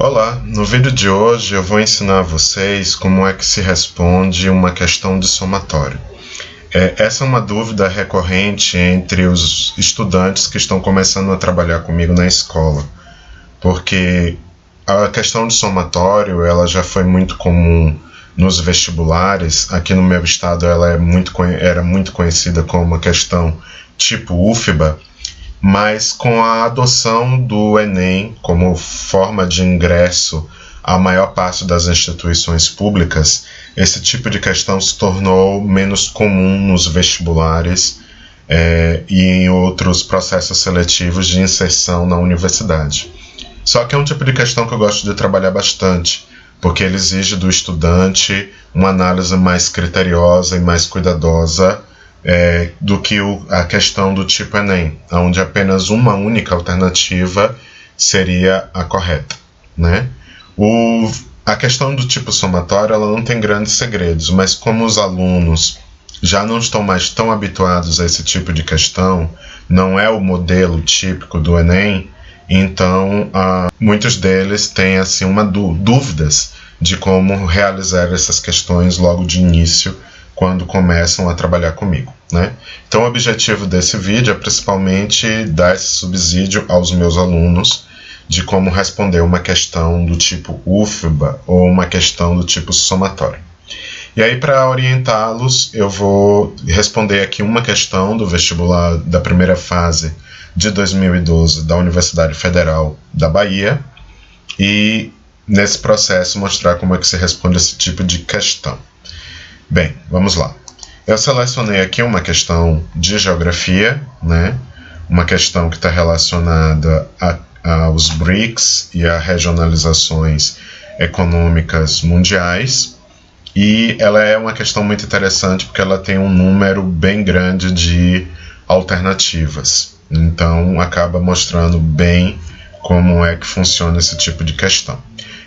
Olá, no vídeo de hoje eu vou ensinar a vocês como é que se responde uma questão de somatório. Essa é uma dúvida recorrente entre os estudantes que estão começando a trabalhar comigo na escola, porque a questão de somatório ela já foi muito comum nos vestibulares. Aqui no meu estado ela era muito conhecida como uma questão tipo UFBA, mas com a adoção do Enem como forma de ingresso à maior parte das instituições públicas, esse tipo de questão se tornou menos comum nos vestibulares e em outros processos seletivos de inserção na universidade. Só que é um tipo de questão que eu gosto de trabalhar bastante, porque ele exige do estudante uma análise mais criteriosa e mais cuidadosa do que a questão do tipo Enem, onde apenas uma única alternativa seria a correta, né? A questão do tipo somatório ela não tem grandes segredos, mas como os alunos já não estão mais tão habituados a esse tipo de questão, não é o modelo típico do Enem, então muitos deles têm assim, dúvidas de como realizar essas questões logo de início, quando começam a trabalhar comigo, né? Então o objetivo desse vídeo é principalmente dar esse subsídio aos meus alunos de como responder uma questão do tipo UFBA ou uma questão do tipo somatório. E aí, para orientá-los, eu vou responder aqui uma questão do vestibular da primeira fase de 2012 da Universidade Federal da Bahia e, nesse processo, mostrar como é que se responde esse tipo de questão. Bem, vamos lá. Eu selecionei aqui uma questão de geografia, né? Uma questão que está relacionada aos BRICS e a regionalizações econômicas mundiais. E ela é uma questão muito interessante porque ela tem um número bem grande de alternativas. Então, acaba mostrando bem como é que funciona esse tipo de questão.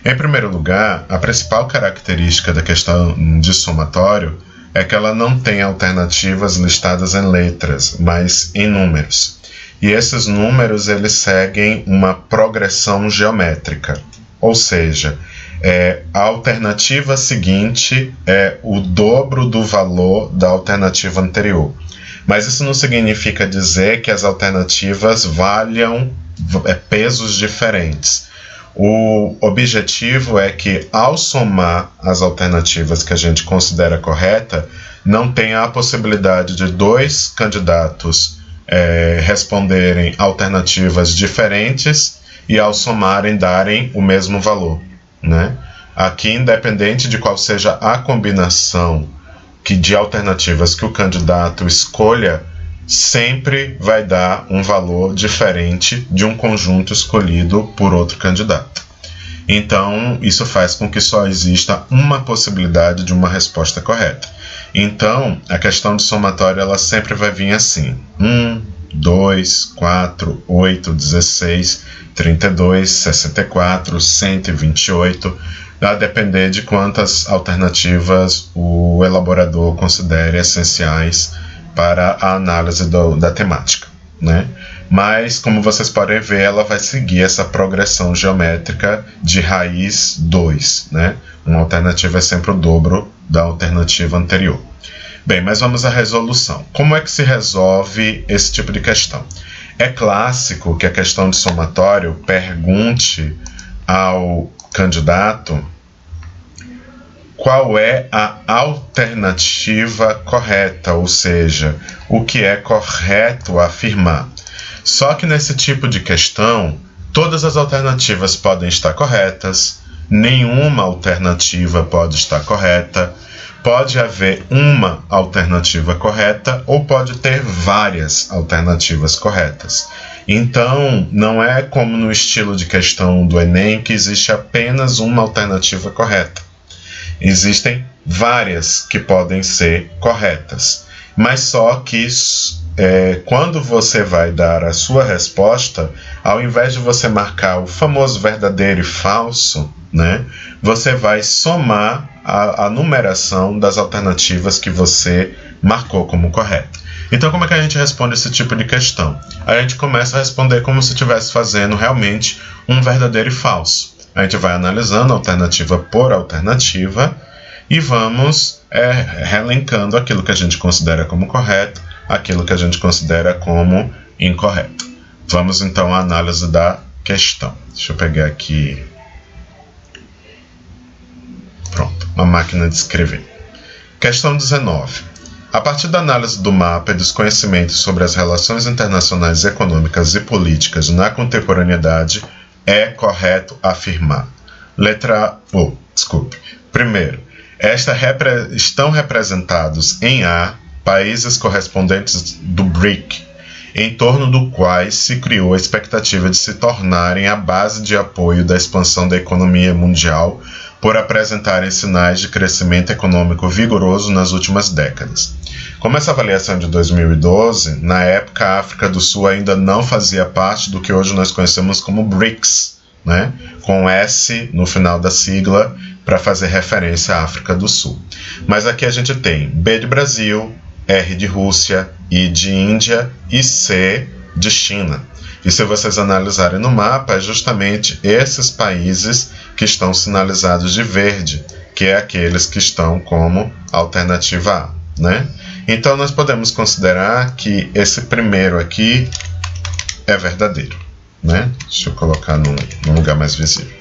Em primeiro lugar, a principal característica da questão de somatório é que ela não tem alternativas listadas em letras, mas em números. E esses números eles seguem uma progressão geométrica, ou seja, a alternativa seguinte é o dobro do valor da alternativa anterior. Mas isso não significa dizer que as alternativas valham pesos diferentes. O objetivo é que, ao somar as alternativas que a gente considera correta, não tenha a possibilidade de dois candidatos responderem alternativas diferentes e, ao somarem, darem o mesmo valor, né? Aqui, independente de qual seja a combinação de alternativas que o candidato escolha, sempre vai dar um valor diferente de um conjunto escolhido por outro candidato. Então, isso faz com que só exista uma possibilidade de uma resposta correta. Então, a questão de somatório ela sempre vai vir assim: 1, 2, 4, 8, 16, 32, 64, 128, a depender de quantas alternativas o elaborador considere essenciais para a análise da temática, né? Mas, como vocês podem ver, ela vai seguir essa progressão geométrica de raiz 2, né? Uma alternativa é sempre o dobro da alternativa anterior. Bem, mas vamos à resolução. Como é que se resolve esse tipo de questão? É clássico que a questão de somatório pergunte ao candidato qual é a alternativa correta, ou seja, o que é correto afirmar. Só que nesse tipo de questão, todas as alternativas podem estar corretas, nenhuma alternativa pode estar correta, pode haver uma alternativa correta ou pode ter várias alternativas corretas. Então, não é como no estilo de questão do Enem que existe apenas uma alternativa correta. Existem várias que podem ser corretas, mas só que quando você vai dar a sua resposta, ao invés de você marcar o famoso verdadeiro e falso, né, você vai somar a numeração das alternativas que você marcou como correta. Então, como é que a gente responde esse tipo de questão? A gente começa a responder como se estivesse fazendo realmente um verdadeiro e falso. A gente vai analisando alternativa por alternativa e vamos relencando aquilo que a gente considera como correto, aquilo que a gente considera como incorreto. Vamos então à análise da questão. Deixa eu pegar aqui. Pronto, uma máquina de escrever. Questão 19. A partir da análise do mapa e dos conhecimentos sobre as relações internacionais econômicas e políticas na contemporaneidade, é correto afirmar. Primeiro, estão representados em A países correspondentes do BRIC, em torno do quais se criou a expectativa de se tornarem a base de apoio da expansão da economia mundial por apresentarem sinais de crescimento econômico vigoroso nas últimas décadas. Como essa avaliação é de 2012, na época a África do Sul ainda não fazia parte do que hoje nós conhecemos como BRICS, né? Com S no final da sigla para fazer referência à África do Sul. Mas aqui a gente tem B de Brasil, R de Rússia, I de Índia e C de China. E se vocês analisarem no mapa, é justamente esses países que estão sinalizados de verde, que é aqueles que estão como alternativa A, né? Então nós podemos considerar que esse primeiro aqui é verdadeiro, né? Deixa eu colocar num lugar mais visível.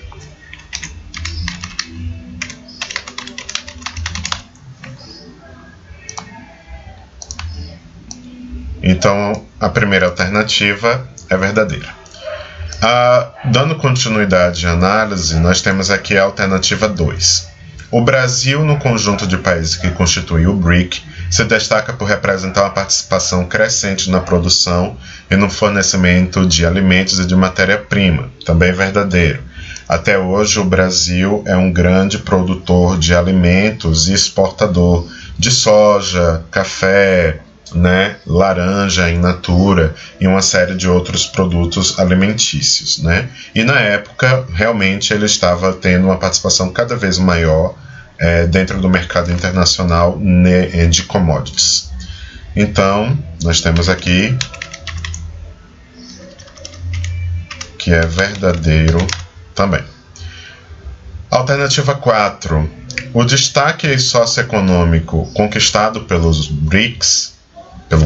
Então a primeira alternativa é verdadeira. Dando continuidade à análise, nós temos aqui a alternativa 2. O Brasil, no conjunto de países que constitui o BRIC, se destaca por representar uma participação crescente na produção e no fornecimento de alimentos e de matéria-prima. Também verdadeiro. Até hoje, o Brasil é um grande produtor de alimentos e exportador de soja, café, né, laranja in natura e uma série de outros produtos alimentícios, né? E na época realmente ele estava tendo uma participação cada vez maior dentro do mercado internacional de commodities. Então nós temos aqui que é verdadeiro também. Alternativa 4. O destaque socioeconômico conquistado pelo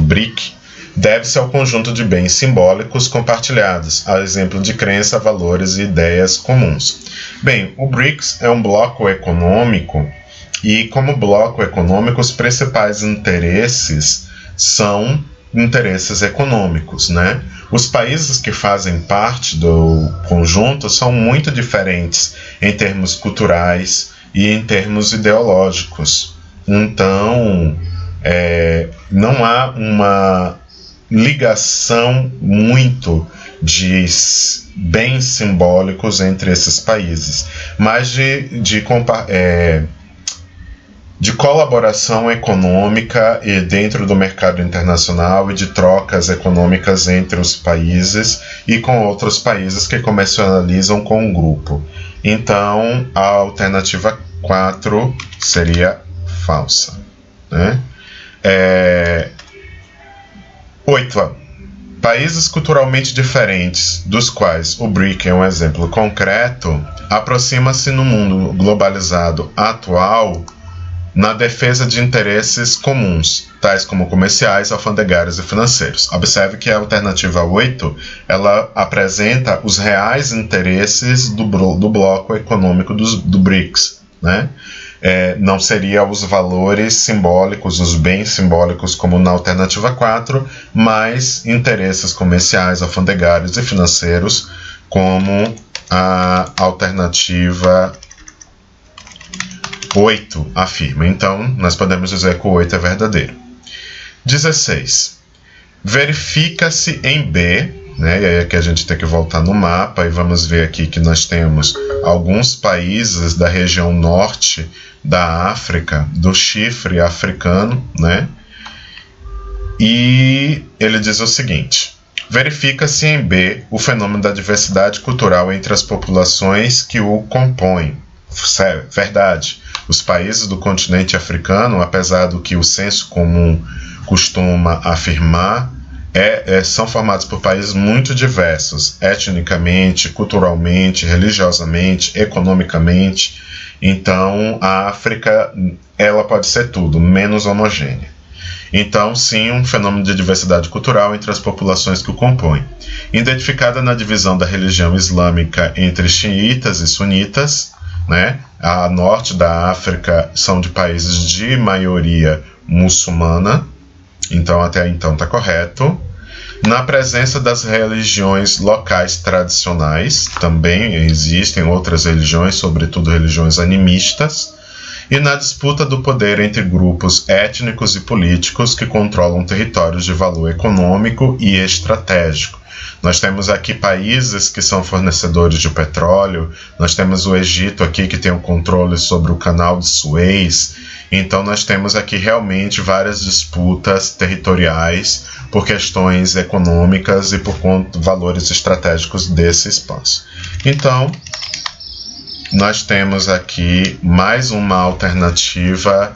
BRIC, deve-se ao conjunto de bens simbólicos compartilhados, a exemplo de crença, valores e ideias comuns. Bem, o BRICS é um bloco econômico e, como bloco econômico, os principais interesses são interesses econômicos, né? Os países que fazem parte do conjunto são muito diferentes em termos culturais e em termos ideológicos. Então, não há uma ligação muito de bens simbólicos entre esses países, mas de colaboração econômica e dentro do mercado internacional e de trocas econômicas entre os países e com outros países que comercializam com o grupo. Então, a alternativa 4 seria falsa, né? 8. Países culturalmente diferentes, dos quais o BRIC é um exemplo concreto, aproxima-se no mundo globalizado atual na defesa de interesses comuns, tais como comerciais, alfandegários e financeiros. Observe que a alternativa 8 ela apresenta os reais interesses do bloco econômico do BRICS, né? Não seria os valores simbólicos, os bens simbólicos como na alternativa 4, mas interesses comerciais, alfandegários e financeiros como a alternativa 8 afirma. Então, nós podemos dizer que o 8 é verdadeiro. 16. Verifica-se em B, né, e aí aqui a gente tem que voltar no mapa e vamos ver aqui que nós temos alguns países da região norte da África, do chifre africano, né? E ele diz o seguinte: verifica-se em B o fenômeno da diversidade cultural entre as populações que o compõem. Verdade. Os países do continente africano, apesar do que o senso comum costuma afirmar, são formados por países muito diversos, etnicamente, culturalmente, religiosamente, economicamente. Então, a África, ela pode ser tudo, menos homogênea. Então, sim, um fenômeno de diversidade cultural entre as populações que o compõem. Identificada na divisão da religião islâmica entre xiitas e sunitas, né? A norte da África são de países de maioria muçulmana, então até então está correto. Na presença das religiões locais tradicionais, também existem outras religiões, sobretudo religiões animistas, e na disputa do poder entre grupos étnicos e políticos que controlam territórios de valor econômico e estratégico. Nós temos aqui países que são fornecedores de petróleo, nós temos o Egito aqui que tem o controle sobre o canal de Suez. Então nós temos aqui realmente várias disputas territoriais por questões econômicas e por valores estratégicos desse espaço. Então, nós temos aqui mais uma alternativa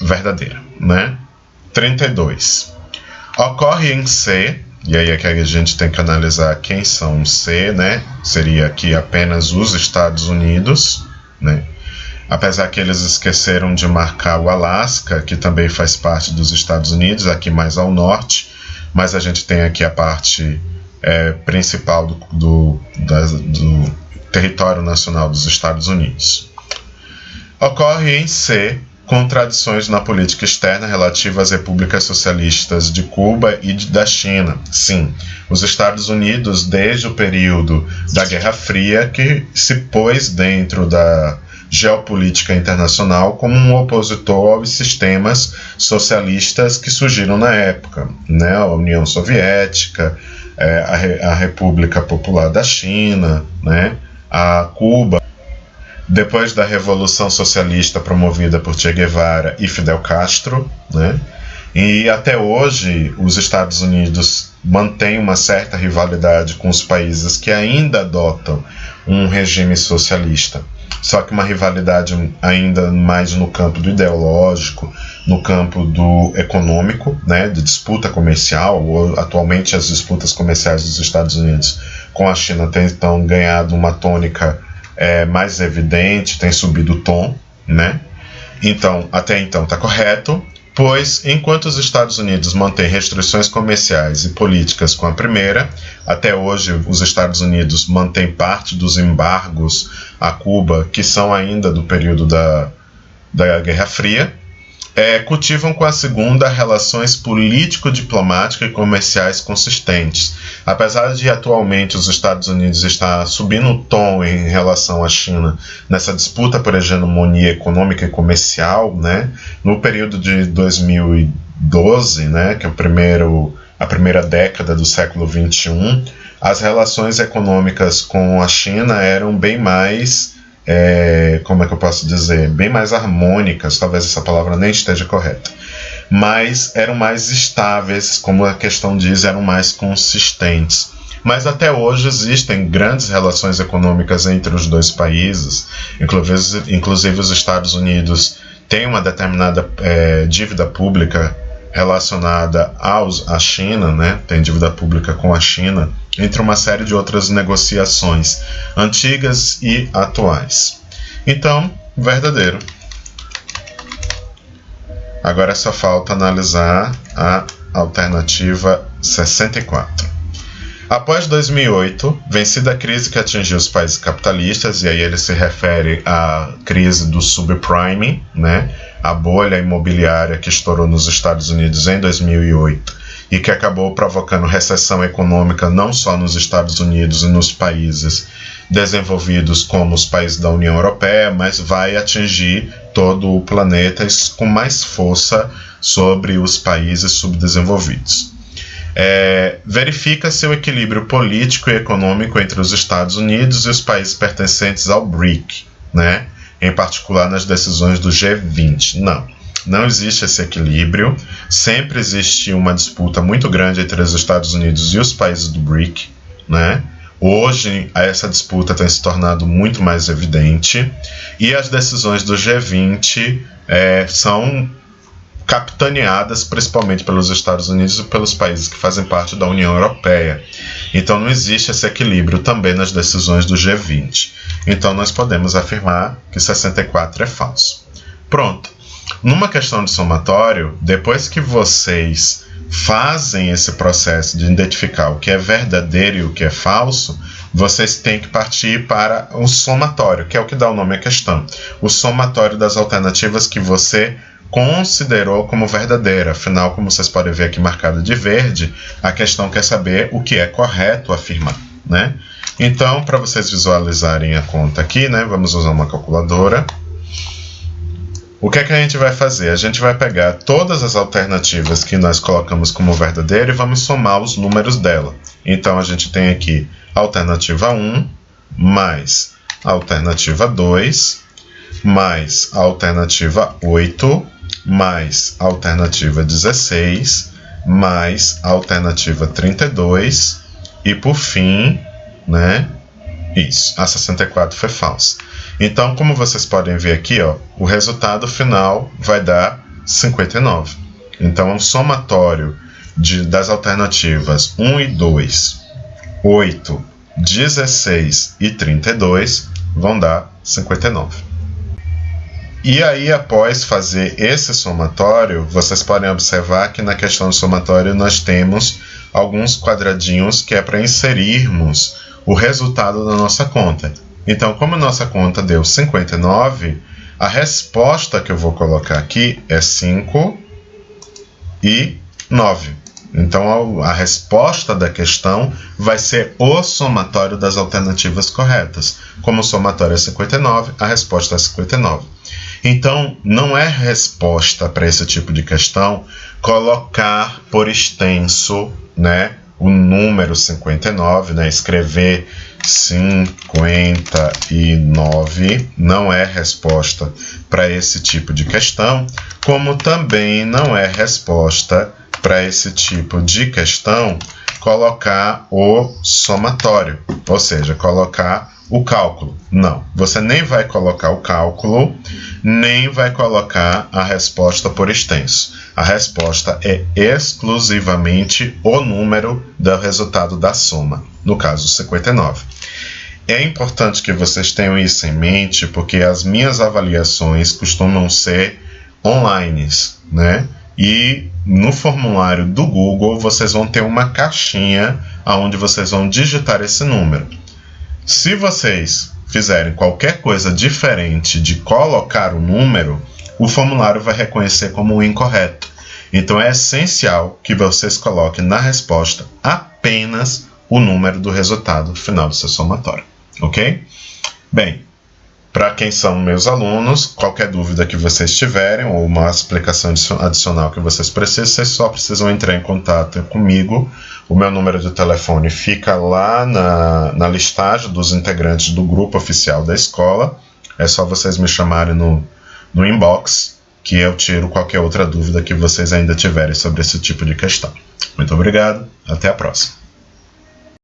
verdadeira, né? 32. Ocorre em C, e aí é que a gente tem que analisar quem são C, né? Seria aqui apenas os Estados Unidos, né? Apesar que eles esqueceram de marcar o Alasca, que também faz parte dos Estados Unidos, aqui mais ao norte, mas a gente tem aqui a parte principal do território nacional dos Estados Unidos. Ocorre em C contradições na política externa relativa às repúblicas socialistas de Cuba e da China. Sim, os Estados Unidos, desde o período da Guerra Fria, que se pôs dentro da geopolítica internacional como um opositor aos sistemas socialistas que surgiram na época, né? A União Soviética, a República Popular da China, né? A Cuba, depois da Revolução Socialista promovida por Che Guevara e Fidel Castro, né? E até hoje os Estados Unidos mantêm uma certa rivalidade com os países que ainda adotam um regime socialista. Só que uma rivalidade ainda mais no campo do ideológico, no campo do econômico, né, de disputa comercial. Atualmente as disputas comerciais dos Estados Unidos com a China têm então ganhado uma tônica mais evidente, tem subido o tom, né? Então, até então está correto, pois enquanto os Estados Unidos mantêm restrições comerciais e políticas com a primeira, até hoje os Estados Unidos mantêm parte dos embargos a Cuba, que são ainda do período da Guerra Fria, cultivam com a segunda relações político-diplomáticas e comerciais consistentes. Apesar de atualmente os Estados Unidos estar subindo o tom em relação à China nessa disputa por hegemonia econômica e comercial, né, no período de 2012, né, que é a primeira década do século XXI, as relações econômicas com a China eram bem mais como é que eu posso dizer, bem mais harmônicas, talvez essa palavra nem esteja correta, mas eram mais estáveis, como a questão diz, eram mais consistentes. Mas até hoje existem grandes relações econômicas entre os dois países, inclusive os Estados Unidos têm uma determinada dívida pública relacionada à China, né? Tem dívida pública com a China, entre uma série de outras negociações antigas e atuais. Então, verdadeiro. Agora só falta analisar a alternativa 64. Após 2008, vencida a crise que atingiu os países capitalistas, e aí ele se refere à crise do subprime, né? A bolha imobiliária que estourou nos Estados Unidos em 2008 e que acabou provocando recessão econômica não só nos Estados Unidos e nos países desenvolvidos como os países da União Europeia, mas vai atingir todo o planeta com mais força sobre os países subdesenvolvidos. Verifica-se o equilíbrio político e econômico entre os Estados Unidos e os países pertencentes ao BRIC, né? Em particular nas decisões do G20. Não existe esse equilíbrio, sempre existe uma disputa muito grande entre os Estados Unidos e os países do BRIC, né? Hoje, essa disputa tem se tornado muito mais evidente, e as decisões do G20 são capitaneadas principalmente pelos Estados Unidos e pelos países que fazem parte da União Europeia. Então não existe esse equilíbrio também nas decisões do G20. Então nós podemos afirmar que 64 é falso. Pronto. Numa questão de somatório, depois que vocês fazem esse processo de identificar o que é verdadeiro e o que é falso, vocês têm que partir para o somatório, que é o que dá o nome à questão. O somatório das alternativas que você considerou como verdadeira. Afinal, como vocês podem ver aqui marcado de verde, a questão quer saber o que é correto afirmar, né? Então, para vocês visualizarem a conta aqui, né, vamos usar uma calculadora. O que é que a gente vai fazer? A gente vai pegar todas as alternativas que nós colocamos como verdadeira e vamos somar os números dela. Então, a gente tem aqui alternativa 1 mais alternativa 2 mais alternativa 8 mais alternativa 16 mais alternativa 32 e por fim, né, isso, a 64 foi falsa. Então, como vocês podem ver aqui, ó, o resultado final vai dar 59. Então, o somatório das alternativas 1 e 2, 8, 16 e 32 vão dar 59. E aí, após fazer esse somatório, vocês podem observar que na questão do somatório nós temos alguns quadradinhos que é para inserirmos o resultado da nossa conta. Então, como a nossa conta deu 59, a resposta que eu vou colocar aqui é 5 e 9. Então, a resposta da questão vai ser o somatório das alternativas corretas. Como o somatório é 59, a resposta é 59. Então, não é resposta para esse tipo de questão colocar por extenso, né, o número 59, né, escrever 59, não é resposta para esse tipo de questão, como também não é resposta para esse tipo de questão colocar o somatório, ou seja, colocar o cálculo. Não, você nem vai colocar o cálculo, nem vai colocar a resposta por extenso. A resposta é exclusivamente o número do resultado da soma, no caso 59. É importante que vocês tenham isso em mente, porque as minhas avaliações costumam ser online, né? E no formulário do Google vocês vão ter uma caixinha onde vocês vão digitar esse número. Se vocês fizerem qualquer coisa diferente de colocar o número, o formulário vai reconhecer como incorreto. Então é essencial que vocês coloquem na resposta apenas o número do resultado final do seu somatório, ok? Bem, para quem são meus alunos, qualquer dúvida que vocês tiverem ou uma explicação adicional que vocês precisem, vocês só precisam entrar em contato comigo. O meu número de telefone fica lá na listagem dos integrantes do grupo oficial da escola. É só vocês me chamarem no inbox que eu tiro qualquer outra dúvida que vocês ainda tiverem sobre esse tipo de questão. Muito obrigado, até a próxima.